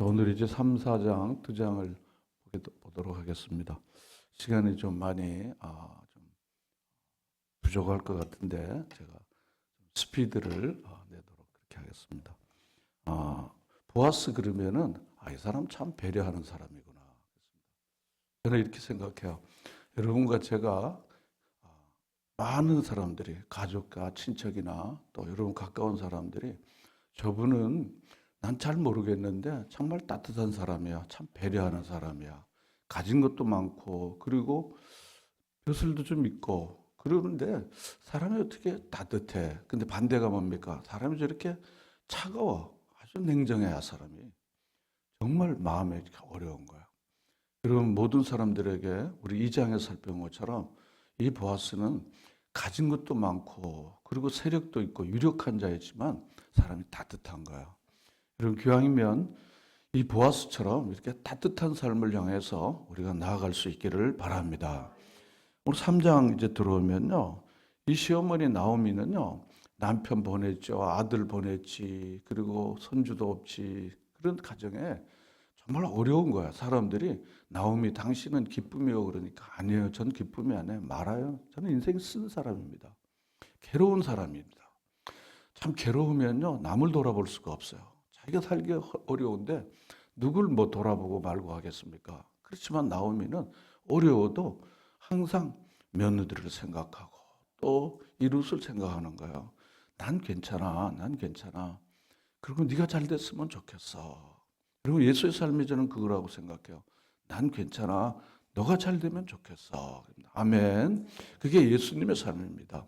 자, 오늘 이제 3, 4장, 2장을 보도록 하겠습니다. 시간이 좀 많이 좀 부족할 것 같은데 제가 스피드를 내도록 그렇게 하겠습니다. 보아스 그러면은 이 사람 참 배려하는 사람이구나. 저는 이렇게 생각해요. 여러분과 제가 많은 사람들이 가족과 친척이나 또 여러분 가까운 사람들이 저분은 난 잘 모르겠는데 정말 따뜻한 사람이야. 참 배려하는 사람이야. 가진 것도 많고 그리고 벼슬도 좀 있고 그러는데 사람이 어떻게 따뜻해. 근데 반대가 뭡니까? 사람이 저렇게 차가워. 아주 냉정해야 사람이. 정말 마음이 이렇게 어려운 거야. 그럼 모든 사람들에게 우리 2장에서 살펴본 것처럼 이 보아스는 가진 것도 많고 그리고 세력도 있고 유력한 자이지만 사람이 따뜻한 거야. 여러분 기왕이면 이 보아스처럼 이렇게 따뜻한 삶을 향해서 우리가 나아갈 수 있기를 바랍니다. 오늘 3장 이제 들어오면요. 이 시어머니 나오미는요. 남편 보냈죠. 아들 보냈지. 그리고 손주도 없지. 그런 가정에 정말 어려운 거야. 사람들이 나오미 당신은 기쁨이요 그러니까 아니에요. 전 기쁨이 아니에요. 말아요. 저는 인생 쓴 사람입니다. 괴로운 사람입니다. 참 괴로우면요. 남을 돌아볼 수가 없어요. 자기가 살기 어려운데 누굴 뭐 돌아보고 말고 하겠습니까? 그렇지만 나오미는 어려워도 항상 며느리를 생각하고 또 이웃을 생각하는 거예요. 난 괜찮아. 난 괜찮아. 그리고 네가 잘 됐으면 좋겠어. 그리고 예수의 삶이 저는 그거라고 생각해요. 난 괜찮아. 너가 잘 되면 좋겠어. 아멘. 그게 예수님의 삶입니다.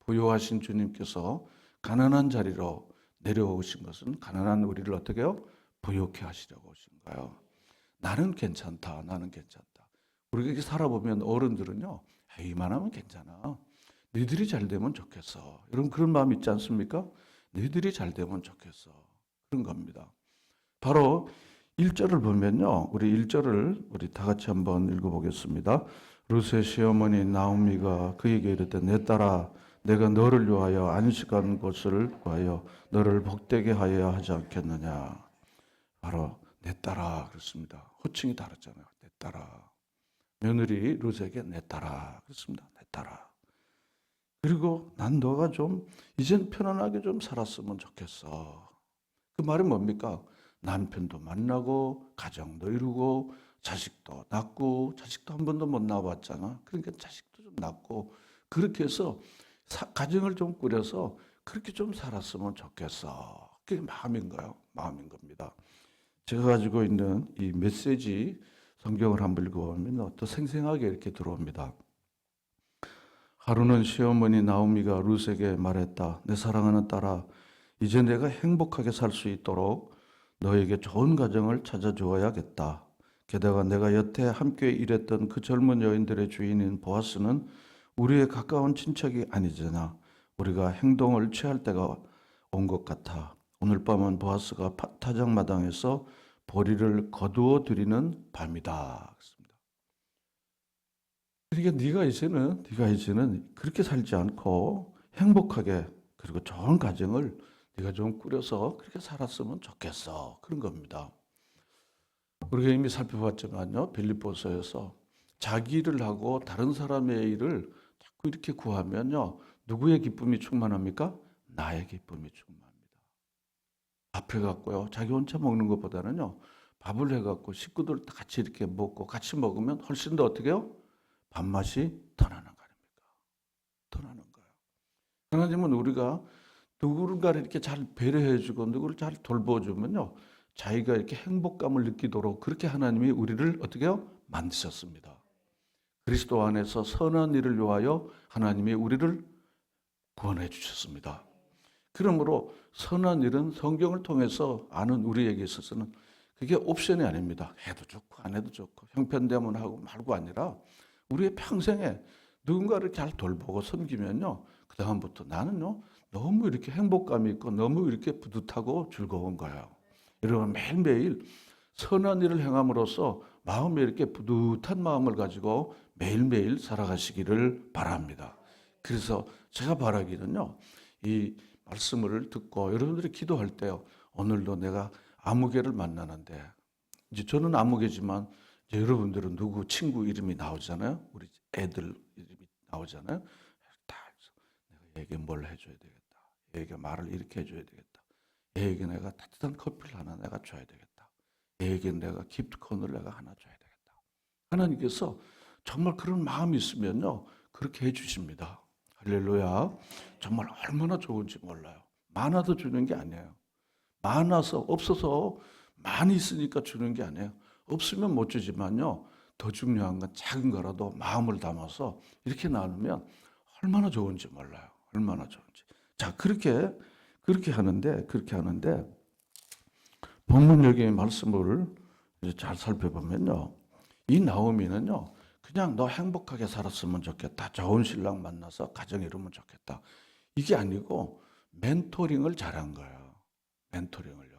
부요하신 주님께서 가난한 자리로 내려오신 것은 가난한 우리를 어떻게 해요? 부요케 하시려고 오신 거예요. 나는 괜찮다. 나는 괜찮다. 우리가 이렇게 살아보면 어른들은요. 이만하면 괜찮아. 너희들이 잘 되면 좋겠어. 여러분 그런 마음 있지 않습니까? 너희들이 잘 되면 좋겠어. 그런 겁니다. 바로 1절을 보면요. 우리 1절을 우리 다 같이 한번 읽어보겠습니다. 룻의 시어머니 나오미가 그에게 이르되 내 딸아 내가 너를 위하여 안식한 곳을 구하여 너를 복되게 하여야 하지 않겠느냐. 바로 내 딸아 그렇습니다. 호칭이 다르잖아요. 내 딸아. 며느리 룻에게 내 딸아 그렇습니다. 내 딸아. 그리고 난 너가 좀 이젠 편안하게 좀 살았으면 좋겠어. 그 말은 뭡니까? 남편도 만나고 가정도 이루고 자식도 낳고 자식도 한 번도 못 낳아봤잖아. 그러니까 자식도 좀 낳고 그렇게 해서 가정을 좀 꾸려서 그렇게 좀 살았으면 좋겠어. 그게 마음인가요? 마음인 겁니다. 제가 가지고 있는 이 메시지 성경을 한번 읽어보면 또 생생하게 이렇게 들어옵니다. 하루는 시어머니 나오미가 룻에게 말했다. 내 사랑하는 딸아, 이제 내가 행복하게 살 수 있도록 너에게 좋은 가정을 찾아주어야겠다. 게다가 내가 여태 함께 일했던 그 젊은 여인들의 주인인 보아스는 우리의 가까운 친척이 아니잖아. 우리가 행동을 취할 때가 온 것 같아. 오늘 밤은 보아스가 타작마당에서 보리를 거두어 드리는 밤이다. 그러니까 네가 이제는 그렇게 살지 않고 행복하게 그리고 좋은 가정을 네가 좀 꾸려서 그렇게 살았으면 좋겠어. 그런 겁니다. 우리가 이미 살펴봤지만요. 빌립보서에서 자기 일을 하고 다른 사람의 일을 자꾸 이렇게 구하면요. 누구의 기쁨이 충만합니까? 나의 기쁨이 충만합니다. 밥 해갖고요. 자기 혼자 먹는 것보다는요. 밥을 해갖고 식구들 같이 이렇게 먹고 같이 먹으면 훨씬 더 어떻게 해요? 밥맛이 더 나는 거 아닙니까? 더 나는 거예요. 하나님은 우리가 누군가를 이렇게 잘 배려해주고 누구를 잘 돌봐주면요. 자기가 이렇게 행복감을 느끼도록 그렇게 하나님이 우리를 어떻게 해요? 만드셨습니다. 그리스도 안에서 선한 일을 위하여 하나님이 우리를 구원해 주셨습니다. 그러므로 선한 일은 성경을 통해서 아는 우리에게 있어서는 그게 옵션이 아닙니다. 해도 좋고 안 해도 좋고 형편되면 하고 말고 아니라 우리의 평생에 누군가를 잘 돌보고 섬기면요. 그 다음부터 나는요. 너무 이렇게 행복감이 있고 너무 이렇게 뿌듯하고 즐거운 거예요. 여러분 매일매일 선한 일을 행함으로써 마음에 이렇게 뿌듯한 마음을 가지고 매일매일 살아가시기를 바랍니다. 그래서 제가 바라기는요. 이 말씀을 듣고 여러분들이 기도할 때요. 오늘도 내가 아무개를 만나는데 이제 저는 아무개지만 이제 여러분들은 누구 친구 이름이 나오잖아요. 우리 애들 이름이 나오잖아요. 다 해서 내가 얘에게 뭘 해줘야 되겠다. 얘에게 말을 이렇게 해줘야 되겠다. 얘에게 내가 따뜻한 커피를 하나 내가 줘야 되겠다. 얘에게 내가 기프트콘을 내가 하나 줘야 되겠다. 하나님께서 정말 그런 마음이 있으면요. 그렇게 해주십니다. 할렐루야. 정말 얼마나 좋은지 몰라요. 많아도 주는 게 아니에요. 많아서 없어서 많이 있으니까 주는 게 아니에요. 없으면 못 주지만요. 더 중요한 건 작은 거라도 마음을 담아서 이렇게 나누면 얼마나 좋은지 몰라요. 얼마나 좋은지. 자, 그렇게 하는데 본문 여기의 말씀을 이제 잘 살펴보면요. 이 나오미는요. 그냥 너 행복하게 살았으면 좋겠다. 좋은 신랑 만나서 가정 이루면 좋겠다. 이게 아니고 멘토링을 잘한 거예요. 멘토링을요.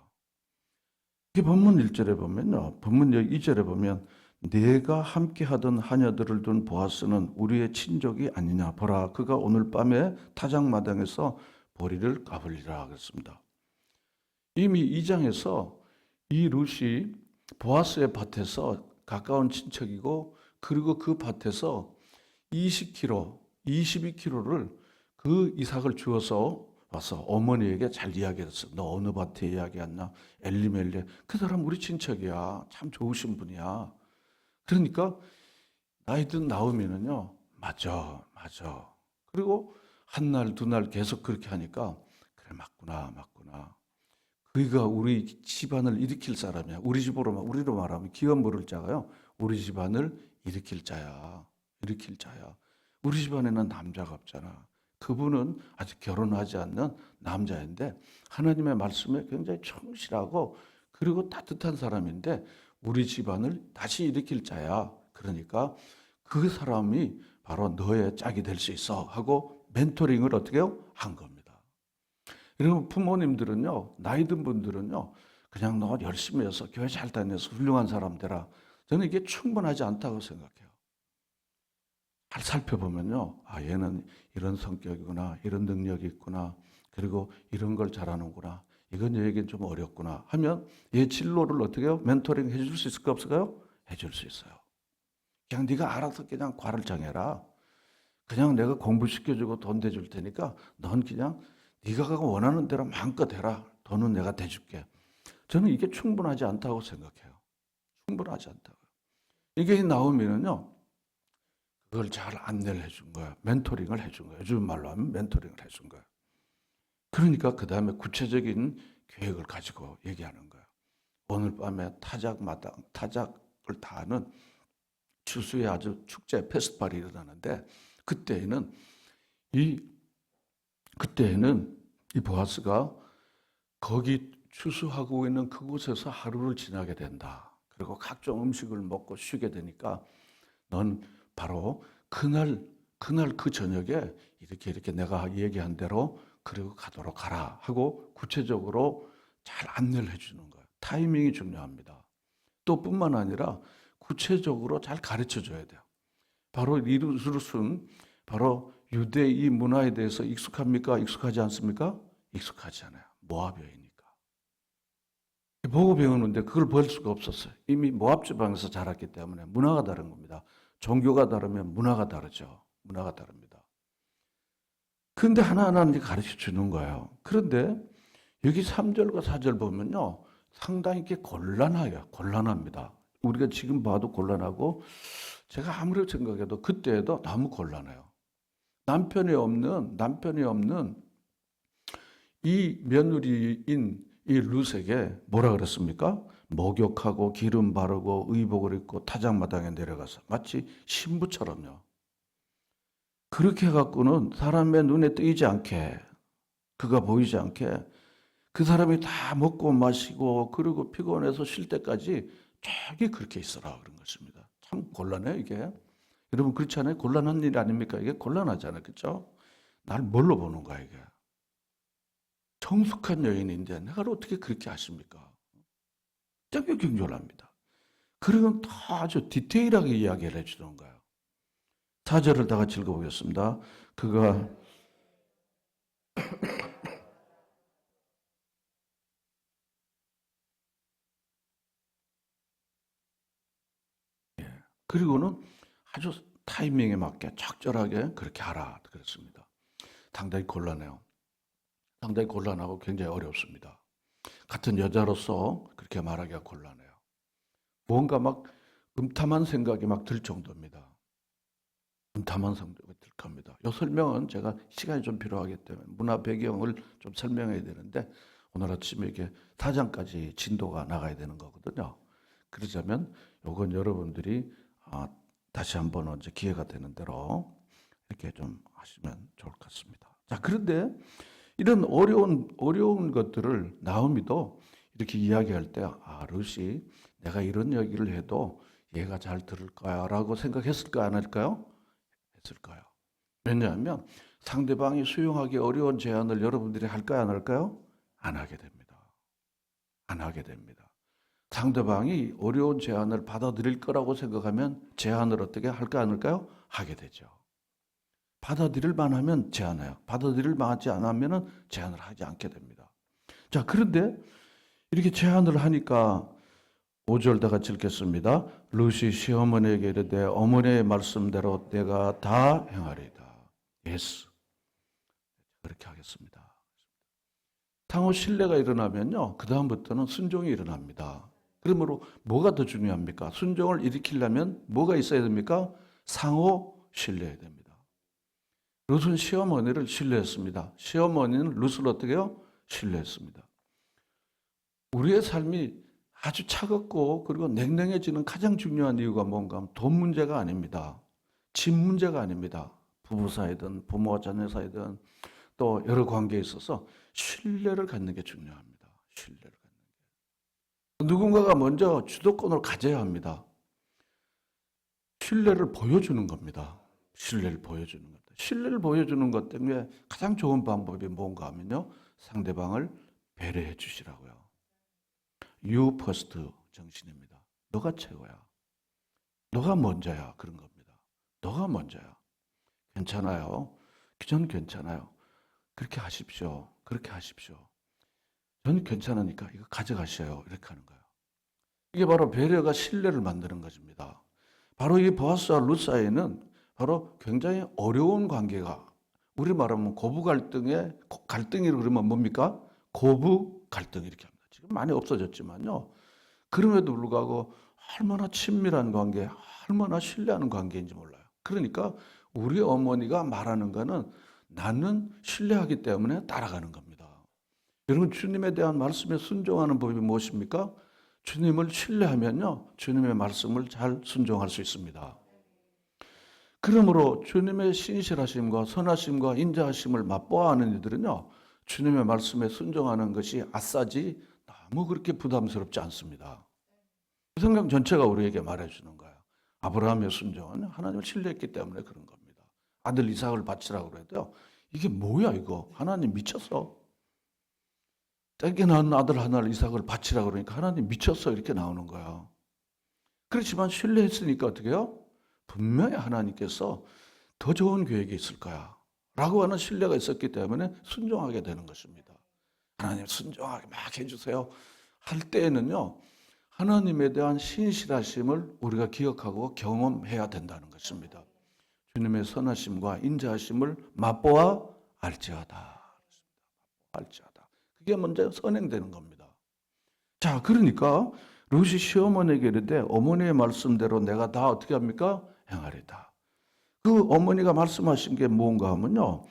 이 본문 1절에 보면요. 본문 2절에 보면 내가 함께 하던 하녀들을 둔 보아스는 우리의 친족이 아니냐. 보라 그가 오늘 밤에 타작마당에서 보리를 까불리라 그랬습니다. 이미 2장에서 이 룻이 보아스의 밭에서 가까운 친척이고 그리고 그 밭에서 20kg, 22kg를 그 이삭을 주어서 와서 어머니에게 잘 이야기했어. 너 어느 밭에 이야기했나? 엘리멜레. 그 사람 우리 친척이야. 참 좋으신 분이야. 그러니까 나이 든 나오미는요. 맞아, 맞아. 그리고 한 날, 두 날 계속 그렇게 하니까 그래 맞구나, 맞구나. 그가 우리 집안을 일으킬 사람이야. 우리로 말하면 기업 물을 자가요. 우리 집안을 일으킬 자야. 일으킬 자야. 우리 집안에는 남자가 없잖아. 그분은 아직 결혼하지 않는 남자인데 하나님의 말씀에 굉장히 충실하고 그리고 따뜻한 사람인데 우리 집안을 다시 일으킬 자야. 그러니까 그 사람이 바로 너의 짝이 될 수 있어 하고 멘토링을 어떻게 해요? 한 겁니다. 여러분 부모님들은요, 나이 든 분들은요, 그냥 너 열심히 해서 교회 잘 다녀서 훌륭한 사람 되라. 저는 이게 충분하지 않다고 생각해요. 잘 살펴보면요, 아, 얘는 이런 성격이구나, 이런 능력이 있구나, 그리고 이런 걸 잘하는구나, 이건 얘에겐 좀 어렵구나 하면 얘 진로를 어떻게 해요? 멘토링 해줄 수 있을까 없을까요? 해줄 수 있어요. 그냥 네가 알아서 그냥 과를 정해라. 그냥 내가 공부시켜주고 돈 대줄 테니까 넌 그냥 네가 원하는 대로 마음껏 해라. 돈은 내가 대줄게. 저는 이게 충분하지 않다고 생각해요. 충분하지 않다고. 이게 나오면은요, 그걸 잘 안내를 해준 거야. 멘토링을 해준 거야. 요즘 말로 하면 멘토링을 해준 거야. 그러니까 그 다음에 구체적인 계획을 가지고 얘기하는 거야. 오늘 밤에 타작을 다하는 추수의 아주 축제 페스티벌이 일어나는데 그때에는 이 보아스가 거기 추수하고 있는 그곳에서 하루를 지나게 된다. 그리고 각종 음식을 먹고 쉬게 되니까 넌 바로 그날 그 저녁에 이렇게 내가 얘기한 대로 그리고 가도록 하라 하고 구체적으로 잘 안내를 해주는 거예요. 타이밍이 중요합니다. 또 뿐만 아니라 구체적으로 잘 가르쳐 줘야 돼요. 바로 이루스는 바로 유대의 문화에 대해서 익숙합니까? 익숙하지 않습니까? 익숙하지 않아요. 모압 여인이니까. 보고 배우는데 그걸 볼 수가 없었어요. 이미 모압 지방에서 자랐기 때문에 문화가 다른 겁니다. 종교가 다르면 문화가 다르죠. 문화가 다릅니다. 그런데 하나하나 이제 가르쳐 주는 거예요. 그런데 여기 3절과 4절 보면요. 상당히 이렇게 곤란합니다. 우리가 지금 봐도 곤란하고 제가 아무리 생각해도 그때도 너무 곤란해요. 남편이 없는 이 며느리인 이 룻에게 뭐라 그랬습니까? 목욕하고 기름 바르고 의복을 입고 타작마당에 내려가서 마치 신부처럼요. 그렇게 해갖고는 사람의 눈에 띄지 않게 그가 보이지 않게 그 사람이 다 먹고 마시고 그리고 피곤해서 쉴 때까지 저기 그렇게 있어라 그런 것입니다. 참 곤란해요 이게. 여러분 그렇지 않아요? 곤란한 일 아닙니까? 이게 곤란하잖아요. 그렇죠? 날 뭘로 보는 거야 이게. 성숙한 여인인데 내가 어떻게 그렇게 하십니까? 되게 경솔합니다. 그러면 다 아주 디테일하게 이야기를 해주는 거예요. 4절을 다 같이 읽어보겠습니다. 그가 그리고는 아주 타이밍에 맞게 적절하게 그렇게 하라 그랬습니다. 상당히 곤란해요. 상당히 곤란하고 굉장히 어렵습니다. 같은 여자로서 그렇게 말하기가 곤란해요. 뭔가 막 음탐한 생각이 막 들 정도입니다. 음탐한 생각이 들 겁니다. 이 설명은 제가 시간이 좀 필요하기 때문에 문화 배경을 좀 설명해야 되는데 오늘 아침에 이게 4장까지 진도가 나가야 되는 거거든요. 그러자면 요건 여러분들이 다시 한번 언제 기회가 되는 대로 이렇게 좀 하시면 좋을 것 같습니다. 자, 그런데 이런 어려운 것들을 나오미도 이렇게 이야기할 때, 룻이 내가 이런 얘기를 해도 얘가 잘 들을 거야 라고 생각했을까요? 안 할까요? 했을 거예요. 왜냐하면 상대방이 수용하기 어려운 제안을 여러분들이 할까요? 안 할까요? 안 하게 됩니다. 안 하게 됩니다. 상대방이 어려운 제안을 받아들일 거라고 생각하면 제안을 어떻게 할까 안 할까요? 하게 되죠. 받아들일 만하면 제안해요. 받아들일 만하지 않으면 제안을 하지 않게 됩니다. 자, 그런데 이렇게 제안을 하니까 5절 다 같이 읽겠습니다. 룻이 시어머니에게 이르되 어머니의 말씀대로 내가 다 행하리이다. 예스. 그렇게 하겠습니다. 상호 신뢰가 일어나면요, 그 다음부터는 순종이 일어납니다. 그러므로 뭐가 더 중요합니까? 순종을 일으키려면 뭐가 있어야 됩니까? 상호 신뢰해야 됩니다. 룻은 시어머니를 신뢰했습니다. 시어머니는 룻을 어떻게 해요? 신뢰했습니다. 우리의 삶이 아주 차갑고 그리고 냉랭해지는 가장 중요한 이유가 뭔가 하면 돈 문제가 아닙니다. 집 문제가 아닙니다. 부부 사이든 부모와 자녀 사이든 또 여러 관계에 있어서 신뢰를 갖는 게 중요합니다. 신뢰를 갖는 게. 누군가가 먼저 주도권을 가져야 합니다. 신뢰를 보여주는 겁니다. 신뢰를 보여주는 겁니다. 신뢰를 보여주는 것 때문에 가장 좋은 방법이 뭔가 하면요, 상대방을 배려해 주시라고요. You first 정신입니다. 너가 최고야. 너가 먼저야. 그런 겁니다. 너가 먼저야. 괜찮아요. 전 괜찮아요. 그렇게 하십시오. 그렇게 하십시오. 전 괜찮으니까 이거 가져가셔요. 이렇게 하는 거예요. 이게 바로 배려가 신뢰를 만드는 것입니다. 바로 이 보아스와 룻 사이에는 바로 굉장히 어려운 관계가, 우리 말하면 고부 갈등이라고 그러면 뭡니까? 고부 갈등 이렇게 합니다. 지금 많이 없어졌지만요. 그럼에도 불구하고 얼마나 친밀한 관계, 얼마나 신뢰하는 관계인지 몰라요. 그러니까 우리 어머니가 말하는 거는 나는 신뢰하기 때문에 따라가는 겁니다. 여러분, 주님에 대한 말씀에 순종하는 법이 무엇입니까? 주님을 신뢰하면요, 주님의 말씀을 잘 순종할 수 있습니다. 그러므로 주님의 신실하심과 선하심과 인자하심을 맛보아하는 이들은요, 주님의 말씀에 순종하는 것이 아싸지 너무 그렇게 부담스럽지 않습니다. 성경 전체가 우리에게 말해주는 거예요. 아브라함의 순종은 하나님을 신뢰했기 때문에 그런 겁니다. 아들 이삭을 바치라고 그래도요, 이게 뭐야 이거? 하나님 미쳤어? 짧게 낳은 아들 하나를 이삭을 바치라고 그러니까 하나님 미쳤어 이렇게 나오는 거예요. 그렇지만 신뢰했으니까 어떻게 해요? 분명히 하나님께서 더 좋은 계획이 있을 거야 라고 하는 신뢰가 있었기 때문에 순종하게 되는 것입니다. 하나님 순종하게 막 해주세요 할 때에는요, 하나님에 대한 신실하심을 우리가 기억하고 경험해야 된다는 것입니다. 주님의 선하심과 인자하심을 맛보아 알지어다. 알지어다. 그게 먼저 선행되는 겁니다. 자, 그러니까 룻이 시어머니에게 이르되 어머니의 말씀대로 내가 다 어떻게 합니까? 행하리다. 그 어머니가 말씀하신 게 뭔가 하면요,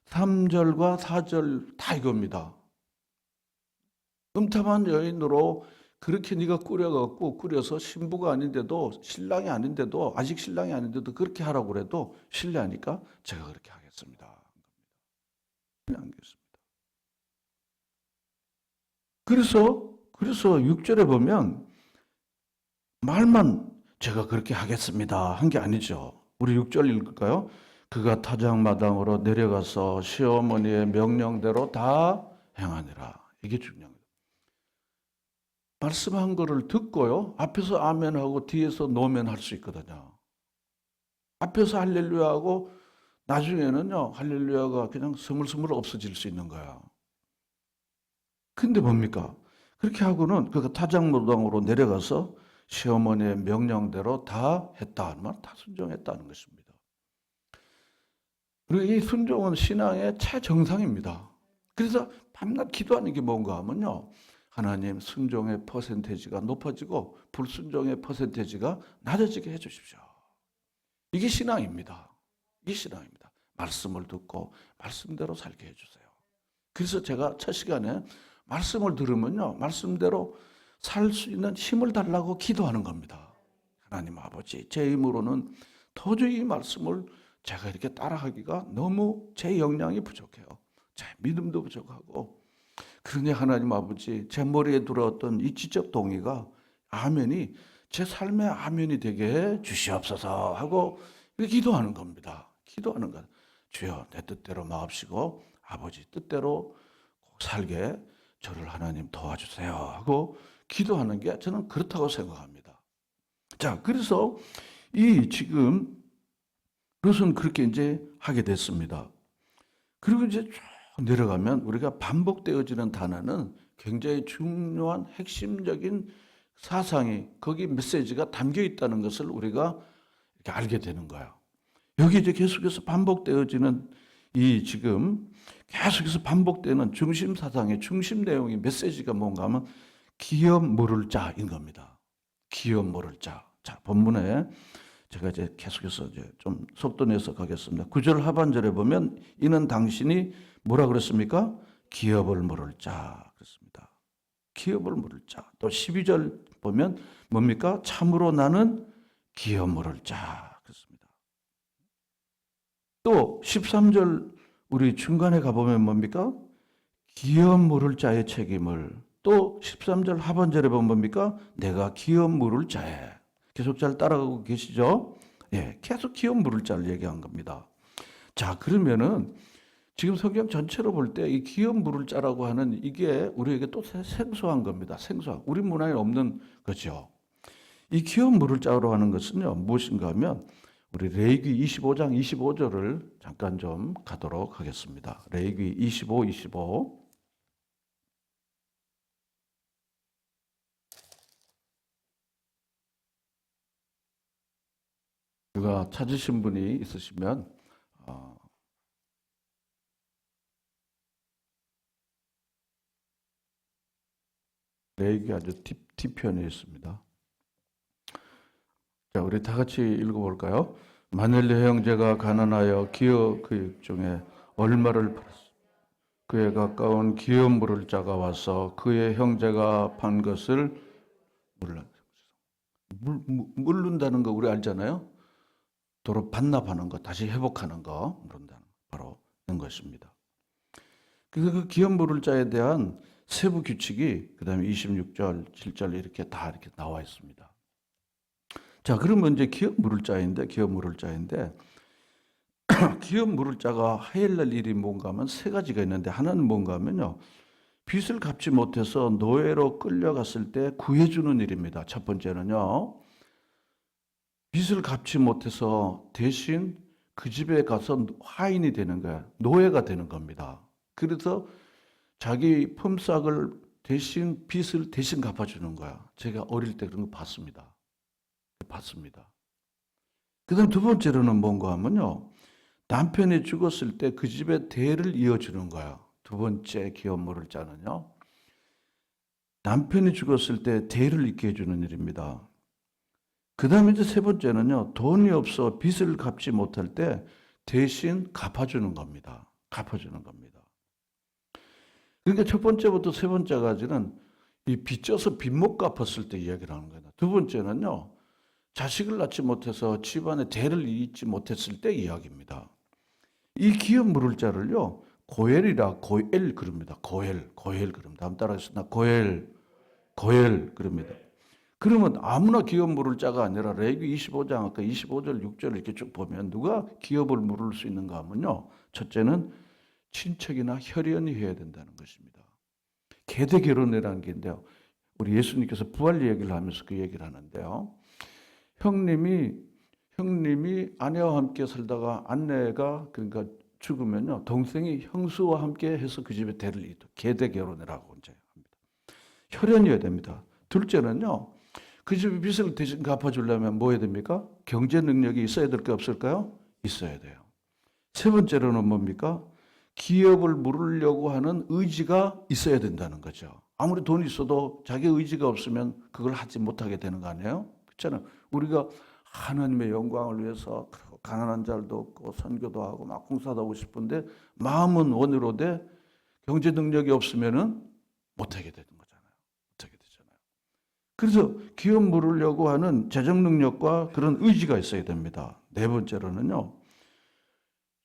3절과 4절 다 이겁니다. 음탐한 여인으로 그렇게 네가 꾸려서 신부가 아닌데도, 신랑이 아닌데도, 아직 신랑이 아닌데도 그렇게 하라고 그래도 신뢰하니까 제가 그렇게 하겠습니다. 그래서 6절에 보면 말만 제가 그렇게 하겠습니다 한 게 아니죠. 우리 6절 읽을까요? 그가 타작마당으로 내려가서 시어머니의 명령대로 다 행하니라. 이게 중요합니다. 말씀한 거를 듣고요, 앞에서 아멘하고 뒤에서 노멘 할 수 있거든요. 앞에서 할렐루야하고 나중에는요, 할렐루야가 그냥 스물스물 없어질 수 있는 거야. 근데 뭡니까? 그렇게 하고는 그가 타작마당으로 내려가서 시어머니의 명령대로 다 했다. 다 순종했다는 것입니다. 그리고 이 순종은 신앙의 최정상입니다. 그래서 밤낮 기도하는 게 뭔가 하면요. 하나님 순종의 퍼센테이지가 높아지고 불순종의 퍼센테이지가 낮아지게 해주십시오. 이게 신앙입니다. 이게 신앙입니다. 말씀을 듣고 말씀대로 살게 해주세요. 그래서 제가 첫 시간에 말씀을 들으면요. 말씀대로 살 수 있는 힘을 달라고 기도하는 겁니다. 하나님 아버지, 제 힘으로는 도저히 이 말씀을 제가 이렇게 따라하기가 너무 제 역량이 부족해요. 제 믿음도 부족하고. 그러니 하나님 아버지, 제 머리에 들어왔던 이 지적 동의가 아멘이 제 삶의 아멘이 되게 해 주시옵소서 하고 이렇게 기도하는 겁니다. 기도하는 것. 주여 내 뜻대로 마옵시고 아버지 뜻대로 꼭 살게 저를 하나님 도와주세요 하고 기도하는 게 저는 그렇다고 생각합니다. 자, 그래서 이 지금 롯은 그렇게 이제 하게 됐습니다. 그리고 이제 쭉 내려가면 우리가 반복되어지는 단어는 굉장히 중요한 핵심적인 사상이 거기 메시지가 담겨 있다는 것을 우리가 이렇게 알게 되는 거예요. 여기 이제 계속해서 반복되어지는 이 지금 계속해서 반복되는 중심 사상의 중심 내용이 메시지가 뭔가 하면 기업 물을 자인 겁니다. 기업 물을 자. 자, 본문에 제가 이제 계속해서 이제 좀 속도 내서 가겠습니다. 9절 하반절에 보면 이는 당신이 뭐라 그랬습니까? 기업을 물을 자 그랬습니다. 기업을 물을 자. 또 12절 보면 뭡니까? 참으로 나는 기업 물을 자 그랬습니다. 또 13절 우리 중간에 가보면 뭡니까? 기업 물을 자의 책임을. 또 13절 하반절에 보면 뭡니까? 내가 기업 물을 자에. 계속 잘 따라가고 계시죠? 예, 계속 기업 물을 자를 얘기한 겁니다. 자, 그러면은 지금 성경 전체로 볼 때 이 기업 물을 자라고 하는 이게 우리에게 또 생소한 겁니다. 생소한. 우리 문화에 없는 거죠. 이 기업 물을 자로 하는 것은요, 무엇인가 하면 우리 레위기 25장 25절을 잠깐 좀 가도록 하겠습니다. 레위기 25, 25. 누가 찾으신 분이 있으시면 레위기 아주 뒤편에 있습니다. 자, 우리 다 같이 읽어볼까요? 만일 내 형제가 가난하여 기업 그육 중에 얼마를 팔았어. 그에 가까운 기업 물을 자가 와서 그의 형제가 판 것을 물른다는 거 우리 알잖아요. 도로 반납하는 거, 다시 회복하는 거, 물른다는 바로 이런 것입니다. 그래서 그 기업 물을 자에 대한 세부 규칙이 그다음에 26절, 7절 이렇게 다 이렇게 나와 있습니다. 자, 그러면 이제 기업 물을 자인데 기업 물을 자가 해야 할 일이 뭔가 하면 세 가지가 있는데 하나는 뭔가 하면요. 빚을 갚지 못해서 노예로 끌려갔을 때 구해주는 일입니다. 첫 번째는요. 빚을 갚지 못해서 대신 그 집에 가서 화인이 되는 거야. 노예가 되는 겁니다. 그래서 자기 품삯을 대신 빚을 대신 갚아주는 거야. 제가 어릴 때 그런 거 봤습니다. 그다음 두 번째로는 뭔가 하면요. 남편이 죽었을 때 그 집의 대를 이어주는 거야. 두 번째 기업 물을 자는요. 남편이 죽었을 때 대를 잇게 해주는 일입니다. 그 다음에 이제 세 번째는요, 돈이 없어 빚을 갚지 못할 때 대신 갚아주는 겁니다. 갚아주는 겁니다. 그러니까 첫 번째부터 세 번째까지는 이 빚져서 빚 못 갚았을 때 이야기를 하는 거예요. 두 번째는요, 자식을 낳지 못해서 집안에 대를 잇지 못했을 때 이야기입니다. 이 기업 물을 자를요, 고엘이라 고엘 그럽니다. 고엘 그럽니다. 한번 따라하겠습니다. 고엘 그럽니다. 그러면 아무나 기업 물을 자가 아니라 레위기 25장 아까 25절 6절 이렇게 쭉 보면 누가 기업을 물을 수 있는가 하면요. 첫째는 친척이나 혈연이 해야 된다는 것입니다. 계대 결혼이라는 게 있는데요. 우리 예수님께서 부활 얘기를 하면서 그 얘기를 하는데요. 형님이 아내와 함께 살다가 아내가 그러니까 죽으면요. 동생이 형수와 함께 해서 그 집에 대를 잇어. 계대 결혼이라고 이제 합니다. 혈연이어야 됩니다. 둘째는요. 그 집의 빚을 대신 갚아주려면 뭐 해야 됩니까? 경제 능력이 있어야 될 게 없을까요? 있어야 돼요. 세 번째로는 뭡니까? 기업을 물으려고 하는 의지가 있어야 된다는 거죠. 아무리 돈이 있어도 자기 의지가 없으면 그걸 하지 못하게 되는 거 아니에요? 그렇잖아요. 우리가 하나님의 영광을 위해서 가난한 자를 돕고 선교도 하고 막 봉사도 하고 싶은데 마음은 원으로되 경제 능력이 없으면은 못하게 되는 거잖아요. 못하게 되잖아요. 그래서 기업 물으려고 하는 재정 능력과 그런 의지가 있어야 됩니다. 네 번째로는요.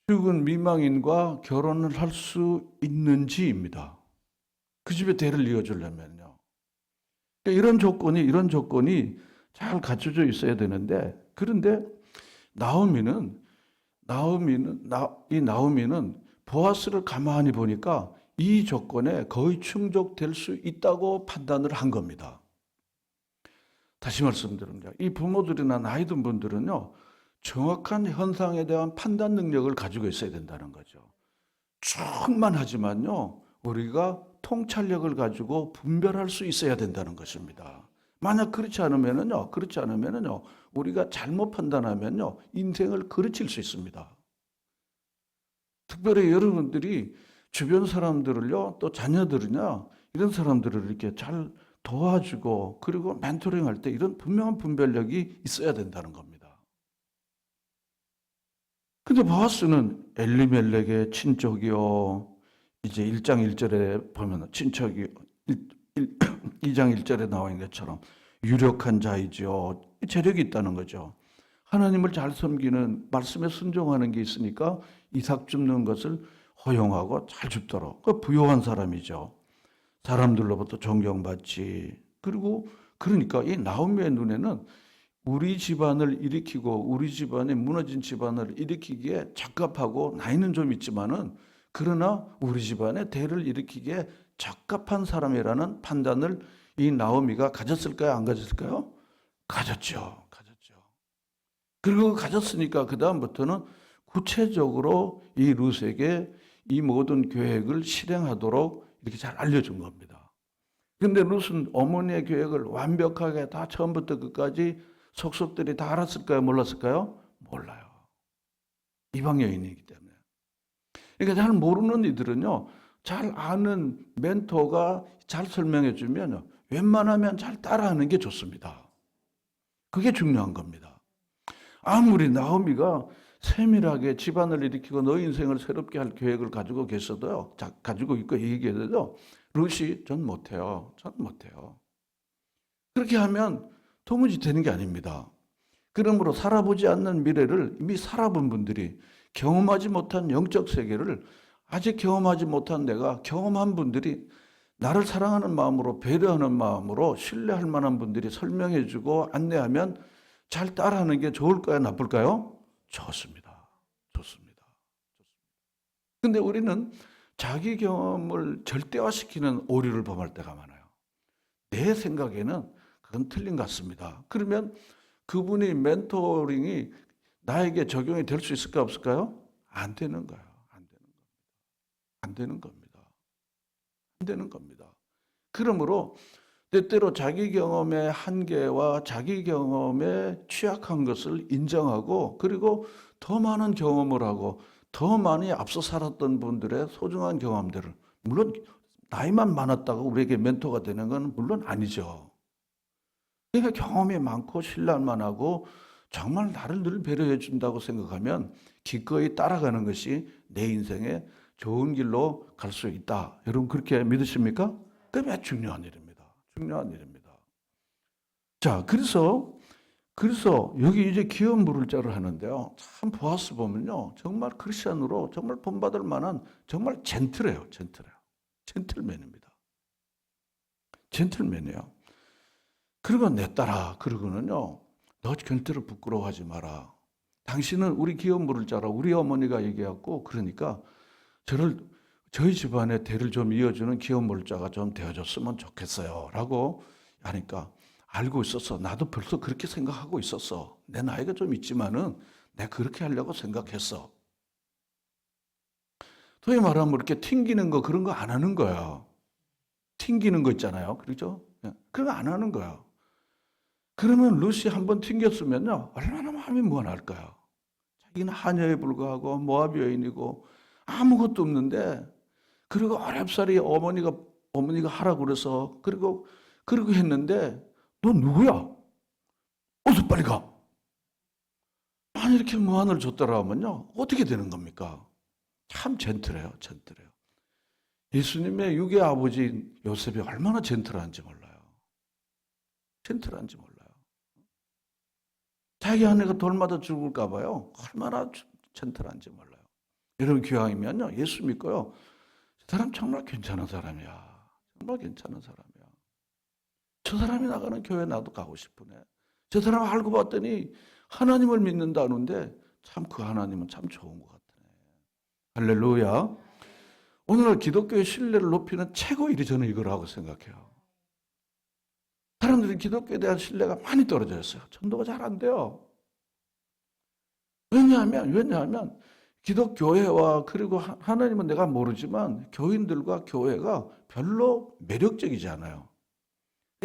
죽은 미망인과 결혼을 할 수 있는지입니다. 그 집에 대를 이어주려면요. 이런 조건이 잘 갖춰져 있어야 되는데, 그런데 나오미는 보아스를 가만히 보니까 이 조건에 거의 충족될 수 있다고 판단을 한 겁니다. 다시 말씀드립니다. 이 부모들이나 나이 든 분들은요, 정확한 현상에 대한 판단 능력을 가지고 있어야 된다는 거죠. 충만하지만요, 우리가 통찰력을 가지고 분별할 수 있어야 된다는 것입니다. 만약 그렇지 않으면요, 우리가 잘못 판단하면요, 인생을 그르칠 수 있습니다. 특별히 여러분들이 주변 사람들을요, 또 자녀들이나 이런 사람들을 이렇게 잘 도와주고, 그리고 멘토링 할 때 이런 분명한 분별력이 있어야 된다는 겁니다. 근데 보아스는 엘리멜렉의 친족이요. 이제 1장 1절에 보면 친척이 2장 1절에 나와 있는 것처럼 유력한 자이죠. 재력이 있다는 거죠. 하나님을 잘 섬기는 말씀에 순종하는 게 있으니까 이삭 줍는 것을 허용하고 잘 줍도록. 그 부요한 사람이죠. 사람들로부터 존경받지. 그리고 그러니까 이 나오미의 눈에는 우리 집안을 일으키고 우리 집안의 무너진 집안을 일으키기에 적합하고 나이는 좀 있지만은 그러나 우리 집안의 대를 일으키기에 적합한 사람이라는 판단을 이 나오미가 가졌을까요? 안 가졌을까요? 가졌죠. 그리고 가졌으니까 그 다음부터는 구체적으로 이 룻에게 이 모든 계획을 실행하도록 이렇게 잘 알려준 겁니다. 그런데 룻은 어머니의 계획을 완벽하게 다 처음부터 끝까지 속속들이 다 알았을까요? 몰랐을까요? 몰라요. 이방 여인이기 때문에. 그러니까 잘 모르는 이들은요, 잘 아는 멘토가 잘 설명해 주면 웬만하면 잘 따라하는 게 좋습니다. 그게 중요한 겁니다. 아무리 나오미가 세밀하게 집안을 일으키고 너 인생을 새롭게 할 계획을 가지고 계셔도요, 가지고 있고 얘기해도 룻이 전 못해요. 그렇게 하면 도무지 되는 게 아닙니다. 그러므로 살아보지 않는 미래를 이미 살아본 분들이 경험하지 못한 영적 세계를 아직 경험하지 못한 내가 경험한 분들이 나를 사랑하는 마음으로 배려하는 마음으로 신뢰할 만한 분들이 설명해주고 안내하면 잘 따라하는 게 좋을까요? 나쁠까요? 좋습니다. 근데 우리는 자기 경험을 절대화시키는 오류를 범할 때가 많아요. 내 생각에는 그건 틀린 것 같습니다. 그러면 그분이 멘토링이 나에게 적용이 될 수 있을까 없을까요? 안 되는 거예요. 안 되는 겁니다. 그러므로 때때로 자기 경험의 한계와 자기 경험에 취약한 것을 인정하고 그리고 더 많은 경험을 하고 더 많이 앞서 살았던 분들의 소중한 경험들을 물론 나이만 많았다고 우리에게 멘토가 되는 건 물론 아니죠. 그러니까 경험이 많고 신뢰할만 하고 정말 나를 늘 배려해 준다고 생각하면 기꺼이 따라가는 것이 내 인생에 좋은 길로 갈 수 있다. 여러분 그렇게 믿으십니까? 그게 매우 중요한 일입니다. 자, 그래서 여기 이제 기업 물을 자를 하는데요. 참 보아스 보면요. 정말 크리스천으로 정말 본받을 만한 정말 젠틀맨이에요. 그리고 내 딸아, 그러고는요. 너 절대로 부끄러워하지 마라. 당신은 우리 기업 물을 자라. 우리 어머니가 얘기했고 그러니까 저희 집안의 대를 좀 이어주는 기업 물을 자가 좀 되어줬으면 좋겠어요. 라고 하니까 알고 있었어. 나도 벌써 그렇게 생각하고 있었어. 내 나이가 좀 있지만은 내가 그렇게 하려고 생각했어. 소위 말하면 이렇게 튕기는 거 그런 거 안 하는 거야. 튕기는 거 있잖아요. 그렇죠? 그런 거 안 하는 거야. 그러면 룻이 한번 튕겼으면요, 얼마나 마음이 무한할까요? 자기는 하녀에 불과하고 모압 여인이고 아무것도 없는데, 그리고 어렵사리 어머니가 하라고 그래서 그리고 했는데, 너 누구야? 어서 빨리 가. 만 이렇게 무한을 줬더라 하면요, 어떻게 되는 겁니까? 참 젠틀해요, 젠틀해요. 예수님의 육의 아버지인 요셉이 얼마나 젠틀한지 몰라요. 젠틀한지 몰라요. 자기 아내가 돌 맞아 죽을까 봐요. 얼마나 젠틀한지 몰라요. 여러분 기왕이면요, 예수 믿고요, 저 사람 정말 괜찮은 사람이야. 정말 괜찮은 사람이야. 저 사람이 나가는 교회 나도 가고 싶으네. 저 사람 알고 봤더니 하나님을 믿는다는데 참 그 하나님은 참 좋은 것 같네. 할렐루야. 오늘날 기독교의 신뢰를 높이는 최고 일이 저는 이거라고 생각해요. 사람들이 기독교에 대한 신뢰가 많이 떨어져 있어요. 전도가 잘 안 돼요. 왜냐하면 기독교회와 그리고 하나님은 내가 모르지만 교인들과 교회가 별로 매력적이지 않아요.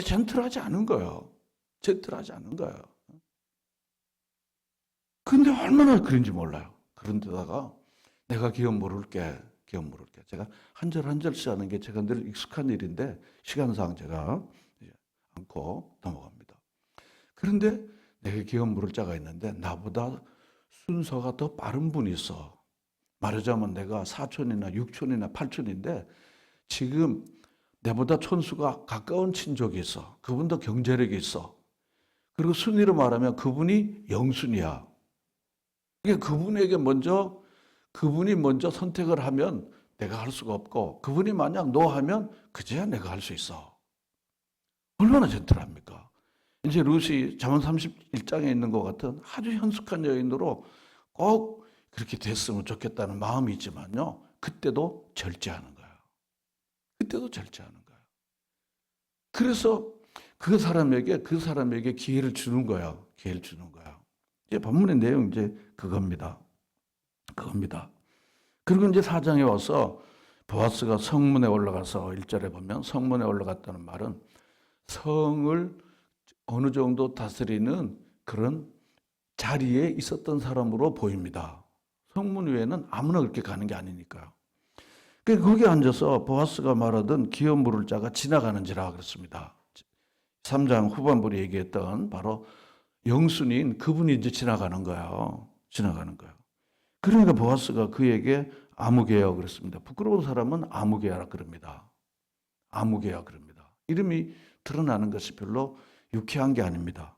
젠틀하지 않은 거예요. 젠틀하지 않은 거예요. 근데 얼마나 그런지 몰라요. 그런데다가 내가 기업 모를게. 제가 한 절 한 절씩 하는 게 제가 늘 익숙한 일인데 시간상 제가 않고 넘어갑니다. 그런데 내게 기업 물을 자가 있는데 나보다 순서가 더 빠른 분이 있어. 말하자면 내가 사촌이나 육촌이나 팔촌인데 지금 내보다 촌수가 가까운 친족이 있어. 그분도 경제력이 있어. 그리고 순위로 말하면 그분이 영순이야. 그러니까 그분이 먼저 선택을 하면 내가 할 수가 없고, 그분이 만약 노 하면 그제야 내가 할 수 있어. 얼마나 젠틀합니까? 이제 룻이 잠언 31장에 있는 것 같은 아주 현숙한 여인으로 꼭 그렇게 됐으면 좋겠다는 마음이 있지만요, 그때도 절제하는 거예요. 그때도 절제하는 거예요. 그래서 그 사람에게 기회를 주는 거예요. 기회를 주는 거예요. 이제 본문의 내용 이제 그겁니다. 그리고 이제 4장에 와서 보아스가 성문에 올라가서 1절에 보면 성문에 올라갔다는 말은 성을 어느 정도 다스리는 그런 자리에 있었던 사람으로 보입니다. 성문 위에는 아무나 그렇게 가는 게 아니니까요. 거기 앉아서 보아스가 말하던 기업 물을 자가 지나가는지라 그랬습니다. 3장 후반부에 얘기했던 바로 영순인 그분이 이제 지나가는 거예요. 그러니까 보아스가 그에게 아무개야 그랬습니다. 부끄러운 사람은 아무개야라 그럽니다. 이름이 드러나는 것이 별로 유쾌한 게 아닙니다.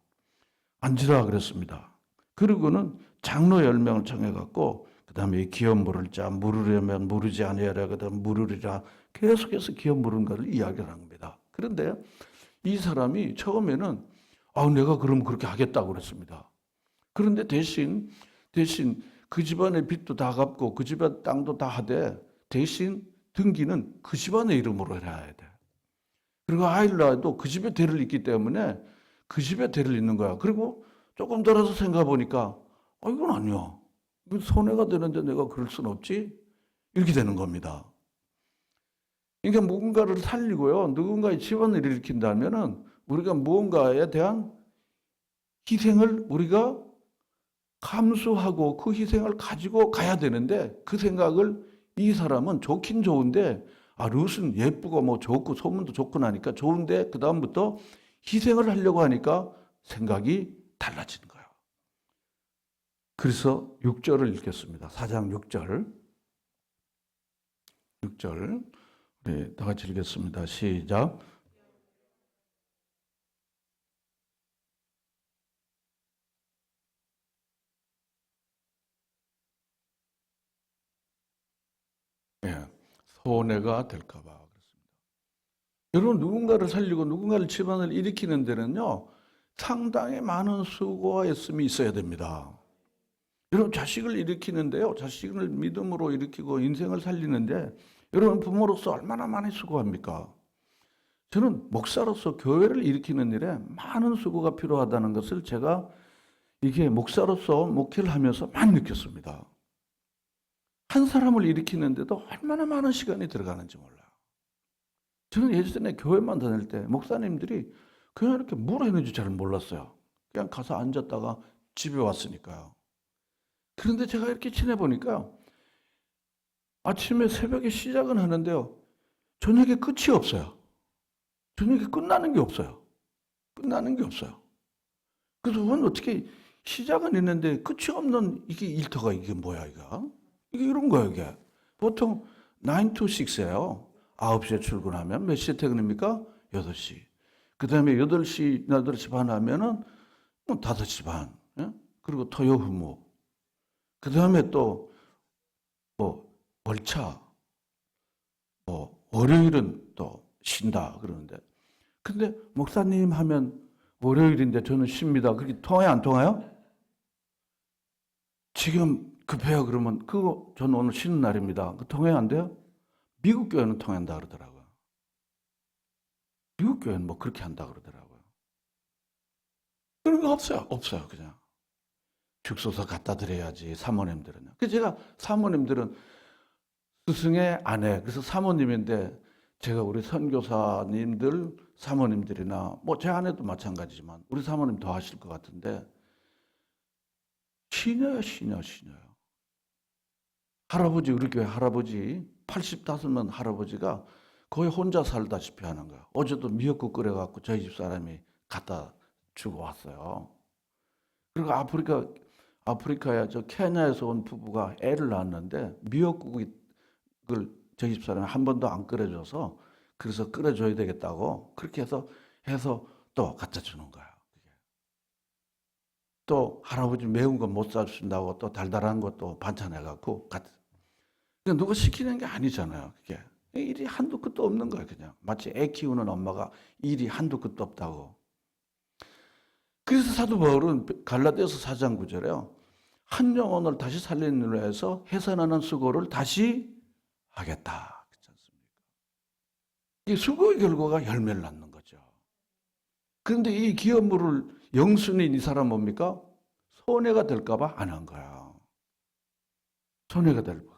앉으라 그랬습니다. 그리고는 장로 10명을 청해갖고 그 다음에 기업 물을 자 물으려면 물으지 아니하라 그다음 물으리라 계속해서 기업 물은 것을 이야기를 한 겁니다. 그런데 이 사람이 처음에는 내가 그럼 그렇게 하겠다고 그랬습니다. 그런데 대신 그 집안의 빚도 다 갚고 그 집안 땅도 다 하되 대신 등기는 그 집안의 이름으로 해야 돼. 그리고 아이를 낳아도 그 집에 대를 잇기 때문에 그 집에 대를 잇는 거야. 그리고 조금 돌아서 생각해 보니까 이건 아니야. 이건 손해가 되는데 내가 그럴 순 없지? 이렇게 되는 겁니다. 그러니까 누군가를 살리고요. 누군가의 집안을 일으킨다면은 우리가 무언가에 대한 희생을 우리가 감수하고 그 희생을 가지고 가야 되는데 그 생각을 이 사람은 좋긴 좋은데 룻은 예쁘고 뭐 좋고 소문도 좋고 나니까 좋은데 그 다음부터 희생을 하려고 하니까 생각이 달라지는 거예요. 그래서 6절을 읽겠습니다. 4장 6절. 우리 다 같이 읽겠습니다. 시작. 손해가 될까 봐 그렇습니다. 여러분 누군가를 살리고 누군가를 집안을 일으키는 데는요, 상당히 많은 수고와 애씀이 있어야 됩니다. 여러분 자식을 일으키는데요, 자식을 믿음으로 일으키고 인생을 살리는데 여러분 부모로서 얼마나 많이 수고합니까? 저는 목사로서 교회를 일으키는 일에 많은 수고가 필요하다는 것을 제가 이게 목사로서 목회를 하면서 많이 느꼈습니다. 한 사람을 일으키는데도 얼마나 많은 시간이 들어가는지 몰라요. 저는 예전에 교회만 다닐 때 목사님들이 그냥 이렇게 뭘 했는지 잘 몰랐어요. 그냥 가서 앉았다가 집에 왔으니까요. 그런데 제가 이렇게 지내보니까 아침에 새벽에 시작은 하는데요. 저녁에 끝이 없어요. 저녁에 끝나는 게 없어요. 끝나는 게 없어요. 그래서 그건 어떻게 시작은 있는데 끝이 없는 이게 일터가 이게 뭐야, 이거? 이게 이런 거예요, 이게. 보통 9 to 6예요. 9시에 출근하면 몇 시에 퇴근입니까? 8시. 그 다음에 8시 반 하면은 5시 반. 예? 그리고 토요 후무. 그 다음에 또 뭐 월차. 뭐 월요일은 또 쉰다 그러는데. 근데 목사님 하면 월요일인데 저는 쉽니다. 그렇게 통해요, 안 통해요? 지금 급해요 그러면 그거 저는 오늘 쉬는 날입니다. 그 통해 안 돼요? 미국 교회는 통한다 그러더라고요. 미국 교회는 뭐 그렇게 한다 그러더라고요. 그런 거 없어요. 없어요. 그냥 죽소서 갖다 드려야지 사모님들은. 그래서 제가 사모님들은 스승의 아내, 그래서 사모님인데 제가 우리 선교사님들 사모님들이나 뭐 제 아내도 마찬가지지만 우리 사모님 더 하실 것 같은데 시녀요. 할아버지, 우리 교회 할아버지 85년 할아버지가 거의 혼자 살다시피 하는 거예요. 어제도 미역국 끓여갖고 저희 집 사람이 갖다 주고 왔어요. 그리고 아프리카에 저 케냐에서 온 부부가 애를 낳았는데 미역국을 저희 집 사람이 한 번도 안 끓여줘서 그래서 끓여줘야 되겠다고 그렇게 해서 또 갖다 주는 거예요. 또 할아버지 매운 거 못 사준다고 또 달달한 것도 반찬해갖고 그러니까 누가 시키는 게 아니잖아요. 그게 일이 한두 끝도 없는 거예요. 그냥 마치 애 키우는 엄마가 일이 한두 끝도 없다고. 그래서 사도 바울은 갈라디아서 4장 9절에요. 한 영혼을 다시 살리는 일로 해서 해산하는 수고를 다시 하겠다. 그렇지 않습니까? 이 수고의 결과가 열매를 낳는 거죠. 그런데 이 기업물을 영순인 이 사람 뭡니까? 손해가 될까봐 안 한 거야. 손해가 될까.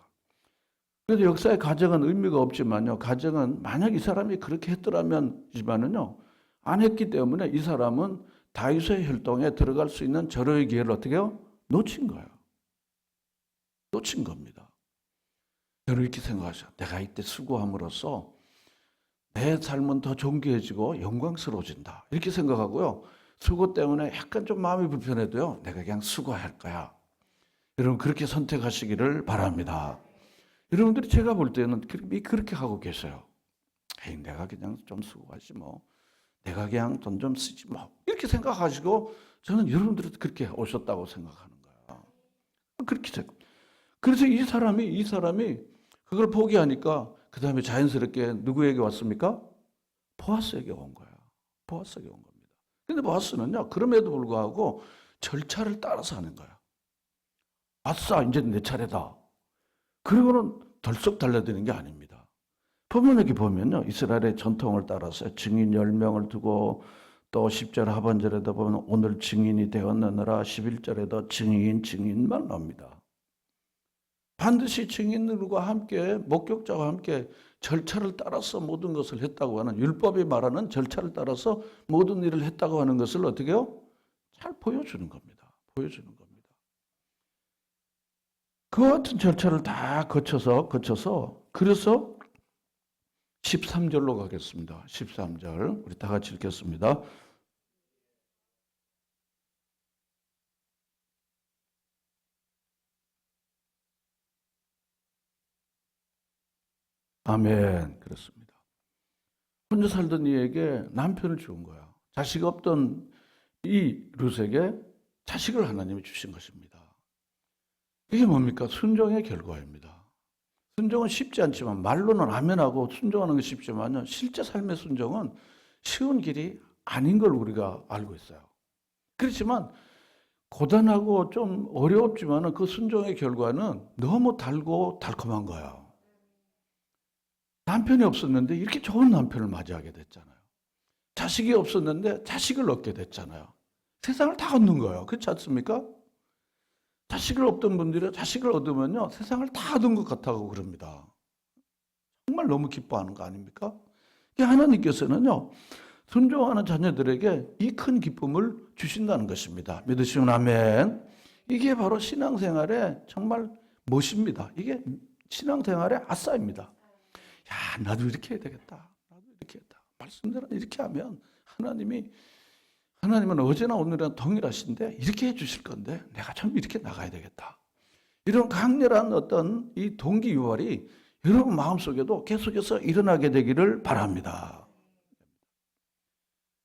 그래서 역사의 가정은 의미가 없지만요. 가정은 만약 이 사람이 그렇게 했더라면지만은요, 안 했기 때문에 이 사람은 다윗의 혈통에 들어갈 수 있는 절호의 기회를 어떻게 해요? 놓친 거예요. 놓친 겁니다. 여러분 이렇게 생각하셔. 내가 이때 수고함으로써 내 삶은 더 존귀해지고 영광스러워진다. 이렇게 생각하고요. 수고 때문에 약간 좀 마음이 불편해도요. 내가 그냥 수고할 거야. 여러분 그렇게 선택하시기를 바랍니다. 여러분들이 제가 볼 때는 그렇게 하고 계세요. 에이, 내가 그냥 좀 수고하지 뭐. 내가 그냥 돈 좀 쓰지 뭐. 이렇게 생각하시고 저는 여러분들이 그렇게 오셨다고 생각하는 거야. 그렇게 생각. 그래서 이 사람이 그걸 포기하니까 그 다음에 자연스럽게 누구에게 왔습니까? 보아스에게 온 거야. 보아스에게 온 겁니다. 근데 보아스는요, 그럼에도 불구하고 절차를 따라서 하는 거야. 아싸, 이제 내 차례다. 그리고는 덜썩 달려드는 게 아닙니다. 본문에 보면요, 이스라엘의 전통을 따라서 증인 10명을 두고 또 10절 하반절에도 보면 오늘 증인이 되었느니라 11절에도 증인만 나옵니다. 반드시 증인들과 함께 목격자와 함께 절차를 따라서 모든 것을 했다고 하는 율법이 말하는 절차를 따라서 모든 일을 했다고 하는 것을 어떻게 해요? 잘 보여주는 겁니다. 보여주는 겁니다. 그 같은 절차를 다 거쳐서 그래서 13절로 가겠습니다. 13절 우리 다 같이 읽겠습니다. 아멘. 그렇습니다. 혼자 살던 이에게 남편을 주은 거야. 자식 없던 이 룻에게 자식을 하나님이 주신 것입니다. 이게 뭡니까? 순종의 결과입니다. 순종은 쉽지 않지만 말로는 아멘하고 순종하는 게 쉽지만요. 실제 삶의 순종은 쉬운 길이 아닌 걸 우리가 알고 있어요. 그렇지만 고단하고 좀 어렵지만 그 순종의 결과는 너무 달고 달콤한 거예요. 남편이 없었는데 이렇게 좋은 남편을 맞이하게 됐잖아요. 자식이 없었는데 자식을 얻게 됐잖아요. 세상을 다 얻는 거예요. 그렇지 않습니까? 자식을 없던 분들이 자식을 얻으면요. 세상을 다 얻은 것 같다고 그럽니다. 정말 너무 기뻐하는 거 아닙니까? 하나님께서는요. 순종하는 자녀들에게 이 큰 기쁨을 주신다는 것입니다. 믿으시면 아멘. 이게 바로 신앙생활의 정말 멋입니다. 이게 신앙생활의 아싸입니다. 야, 나도 이렇게 해야 되겠다. 나도 이렇게 했다. 말씀대로 이렇게 하면 하나님은 어제나 오늘이나 동일하신데 이렇게 해 주실 건데 내가 좀 이렇게 나가야 되겠다. 이런 강렬한 어떤 이 동기유발이 여러분 마음속에도 계속해서 일어나게 되기를 바랍니다.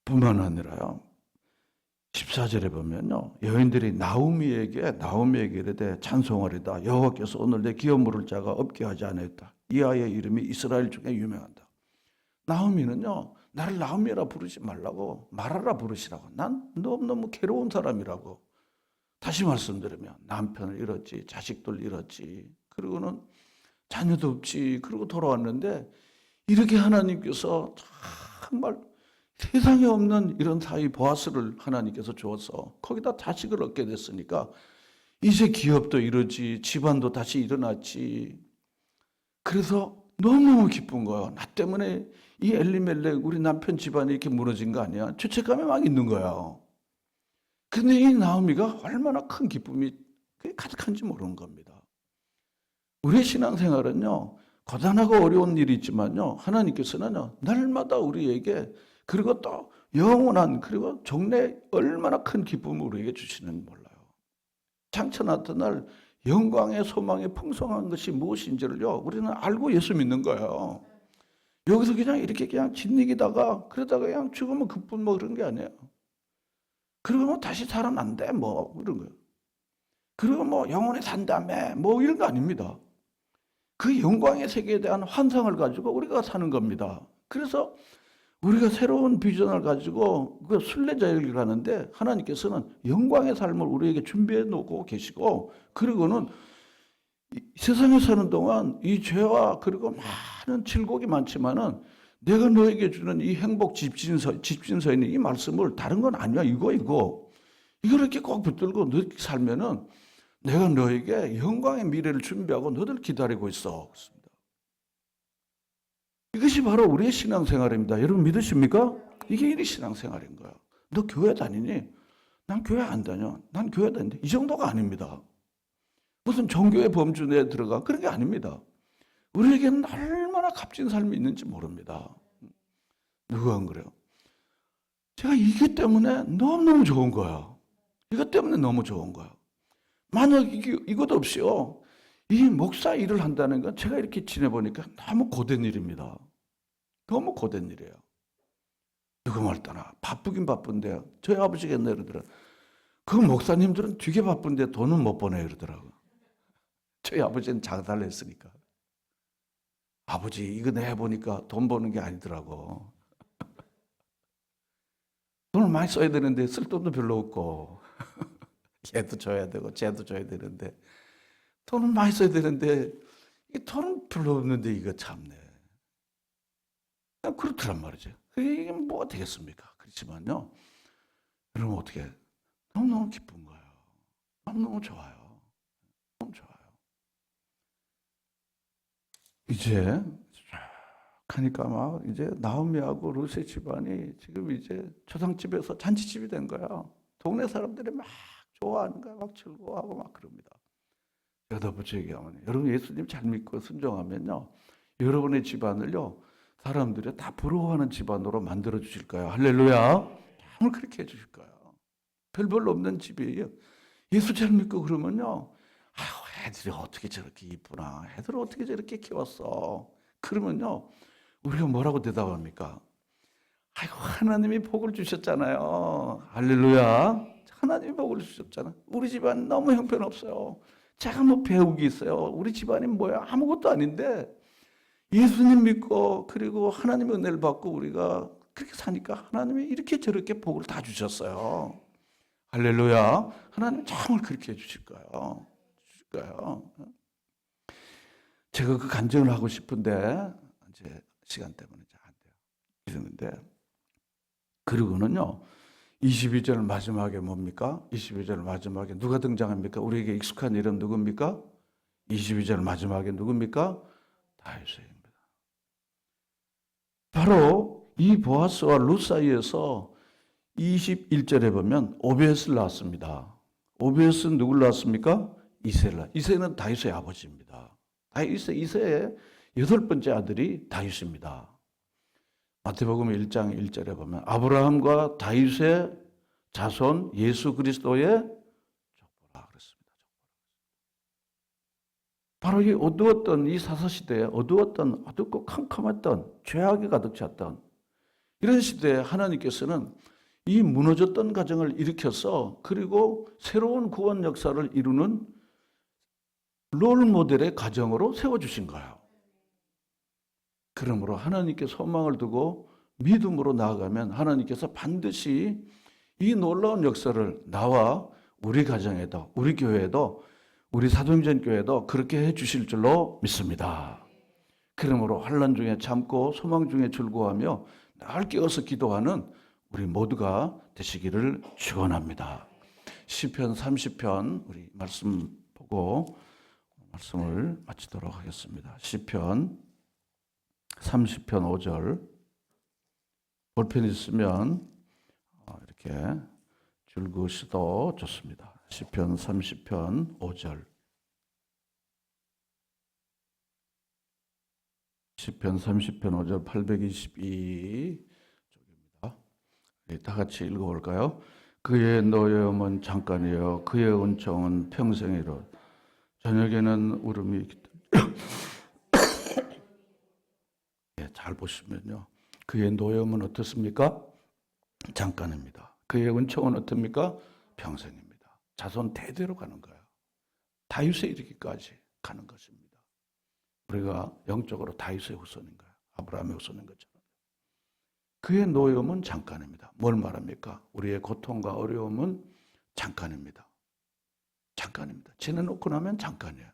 뿐만 아니라요. 14절에 보면요. 여인들이 나오미에게 이르되 찬송하리다. 여호와께서 오늘 내 기업 물을 자가 없게 하지 않았다. 이 아이의 이름이 이스라엘 중에 유명한다. 나오미는요. 나를 나오미라 부르지 말라고 말하라 부르시라고. 난 너무너무 괴로운 사람이라고. 다시 말씀드리면 남편을 잃었지, 자식들 잃었지, 그리고는 자녀도 없지, 그리고 돌아왔는데 이렇게 하나님께서 정말 세상에 없는 이런 사위 보아스를 하나님께서 주어서 거기다 자식을 얻게 됐으니까 이제 기업도 이러지, 집안도 다시 일어났지. 그래서 너무너무 기쁜 거야. 나 때문에 이 엘리멜렉 우리 남편 집안이 이렇게 무너진 거 아니야? 죄책감이 막 있는 거야. 근데 이 나오미가 얼마나 큰 기쁨이 가득한지 모르는 겁니다. 우리의 신앙생활은요, 고단하고 어려운 일이 있지만요, 하나님께서는요, 날마다 우리에게 그리고 또 영원한 그리고 종래 얼마나 큰 기쁨을 우리에게 주시는지 몰라요. 장차 나타날 영광의 소망의 풍성한 것이 무엇인지를요, 우리는 알고 예수 믿는 거예요. 여기서 그냥 이렇게 그냥 짓이기다가 그러다가 그냥 죽으면 그뿐 뭐 그런 게 아니에요. 그리고 뭐 다시 살아난대 뭐 이런 거예요. 그리고 뭐 영원히 산다며 뭐 이런 거 아닙니다. 그 영광의 세계에 대한 환상을 가지고 우리가 사는 겁니다. 그래서 우리가 새로운 비전을 가지고 그 순례자를 가는데 하나님께서는 영광의 삶을 우리에게 준비해 놓고 계시고, 그리고는 세상에 사는 동안 이 죄와 그리고 많은 질곡이 많지만은 내가 너에게 주는 이 행복 집진서에 있는 이 말씀을 다른 건 아니야. 이거 이걸 이렇게 꼭 붙들고 너 살면은 내가 너에게 영광의 미래를 준비하고 너들 기다리고 있어. 이것이 바로 우리의 신앙생활입니다. 여러분 믿으십니까? 이게 우리 신앙생활인 거야. 너 교회 다니니? 난 교회 안 다녀. 난 교회 다니는데 이 정도가 아닙니다. 무슨 종교의 범주 내에 들어가 그런 게 아닙니다. 우리에게는 얼마나 값진 삶이 있는지 모릅니다. 누가 안 그래요? 제가 이게 때문에 너무너무 좋은 거야. 이것 때문에 너무 좋은 거야. 만약 이것 없이요, 이 목사 일을 한다는 건 제가 이렇게 지내보니까 너무 고된 일입니다. 너무 고된 일이에요. 누구 말 따나 바쁘긴 바쁜데 저희 아버지가 옛날에 그러더라. 그 목사님들은 되게 바쁜데 돈은 못 버네요 그러더라고요. 저희 아버지는 장사를 했으니까. 아버지 이거 내보니까 돈 버는 게 아니더라고. 돈을 많이 써야 되는데 쓸 돈도 별로 없고 얘도 줘야 되고 쟤도 줘야 되는데 돈은 많이 써야 되는데 이 돈은 별로 없는데 이거 참네. 그렇더란 말이죠. 이게 뭐가 되겠습니까? 그렇지만요. 여러분 어떻게 너무너무 기쁜 거예요. 너무너무 좋아요. 너무 좋아요. 이제 하니까 막 이제 나오미하고 루세 집안이 지금 이제 초상집에서 잔치집이 된 거야. 동네 사람들이 막 좋아하는 거야. 막 즐거워하고 막 그럽니다. 여덟 번째 얘기하면 여러분 예수님 잘 믿고 순종하면요, 여러분의 집안을요 사람들이 다 부러워하는 집안으로 만들어 주실 거예요. 할렐루야. 정말 그렇게 해 주실 거예요. 별로 없는 집이에요. 예수 잘 믿고 그러면요, 아유 애들이 어떻게 저렇게 이쁘나, 애들을 어떻게 저렇게 키웠어. 그러면요 우리가 뭐라고 대답합니까? 아이고 하나님이 복을 주셨잖아요. 할렐루야. 하나님이 복을 주셨잖아. 우리 집안 너무 형편없어요. 제가 뭐 배우기 있어요. 우리 집안이 뭐야? 아무것도 아닌데 예수님 믿고 그리고 하나님의 은혜를 받고 우리가 그렇게 사니까 하나님이 이렇게 저렇게 복을 다 주셨어요. 할렐루야. 하나님 정말 그렇게 해주실 거예요. 주실 거예요. 제가 그 간증을 하고 싶은데 이제 시간 때문에 잘 안 돼요. 이러는데 그리고는요 22절 마지막에 뭡니까? 22절 마지막에 누가 등장합니까? 우리에게 익숙한 이름 누굽니까? 22절 마지막에 누굽니까? 다윗입니다. 바로 이 보아스와 룻 사이에서 21절에 보면 오벳을 낳았습니다. 오벳은 누굴 낳았습니까? 이새를. 이새는 다윗의 아버지입니다. 이새의 8번째 아들이 다윗입니다. 마태복음 1장 1절에 보면 아브라함과 다윗의 자손 예수 그리스도의 족보라 그랬습니다. 바로 이 어두웠던 이 사사시대에 어둡고 캄캄했던 죄악이 가득 찼던 이런 시대에 하나님께서는 이 무너졌던 가정을 일으켜서 그리고 새로운 구원 역사를 이루는 롤 모델의 가정으로 세워주신 거예요. 그러므로 하나님께 소망을 두고 믿음으로 나아가면 하나님께서 반드시 이 놀라운 역사를 나와 우리 가정에도 우리 교회에도 우리 사도행전 교회도 그렇게 해 주실 줄로 믿습니다. 그러므로 환난 중에 참고 소망 중에 즐거워하며 날 깨어서 기도하는 우리 모두가 되시기를 축원합니다. 시편 30편 우리 말씀 보고 말씀을 마치도록 하겠습니다. 시편 30편 5절 볼펜 있으면 이렇게 줄그시도 좋습니다. 시편 30편 5절 시편 30편 5절 822 쪽입니다. 다 같이 읽어볼까요? 그의 노여움은 잠깐이요 그의 은총은 평생이로 저녁에는 울음이 잘 보시면요. 그의 노여움은 어떻습니까? 잠깐입니다. 그의 은총은 어떻습니까? 평생입니다. 자손 대대로 가는 거예요. 다윗에 이르기까지 가는 것입니다. 우리가 영적으로 다윗의 후손인 거예요. 아브라함의 후손인 것처럼. 그의 노여움은 잠깐입니다. 뭘 말합니까? 우리의 고통과 어려움은 잠깐입니다. 잠깐입니다. 지내놓고 나면 잠깐이에요.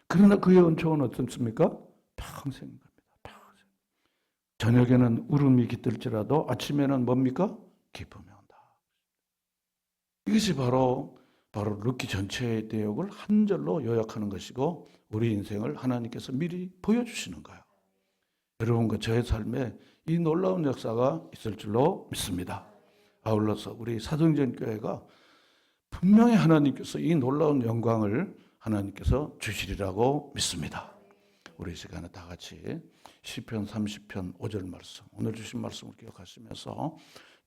그러나 그의 은총은 어떻습니까? 평생인 겁니다. 평생. 저녁에는 울음이 깃들지라도 아침에는 뭡니까? 기쁨이 온다. 이것이 바로 룻기 전체의 대역을 한 절로 요약하는 것이고 우리 인생을 하나님께서 미리 보여주시는 거예요. 여러분과 저의 삶에 이 놀라운 역사가 있을 줄로 믿습니다. 아울러서 우리 사도행전 교회가 분명히 하나님께서 이 놀라운 영광을 하나님께서 주시리라고 믿습니다. 우리 시간에 다 같이 시편 30편 5절 말씀 오늘 주신 말씀을 기억하시면서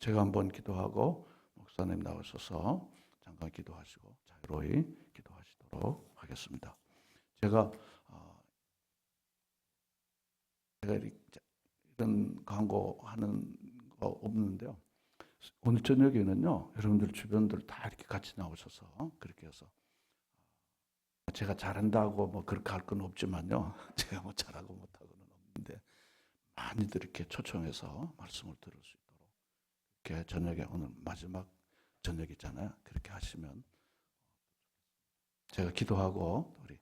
제가 한번 기도하고 목사님 나오셔서 잠깐 기도하시고 자유로이 기도하시도록 하겠습니다. 제가 이런 광고하는 거 없는데요. 오늘 저녁에는요, 여러분들 주변들 다 이렇게 같이 나오셔서 그렇게 해서 제가 잘한다고 뭐 그렇게 할 건 없지만요, 제가 뭐 잘하고 못하고는 없는데 많이들 이렇게 초청해서 말씀을 들을 수 있도록 이렇게 저녁에 오늘 마지막 저녁이잖아요. 그렇게 하시면 제가 기도하고 우리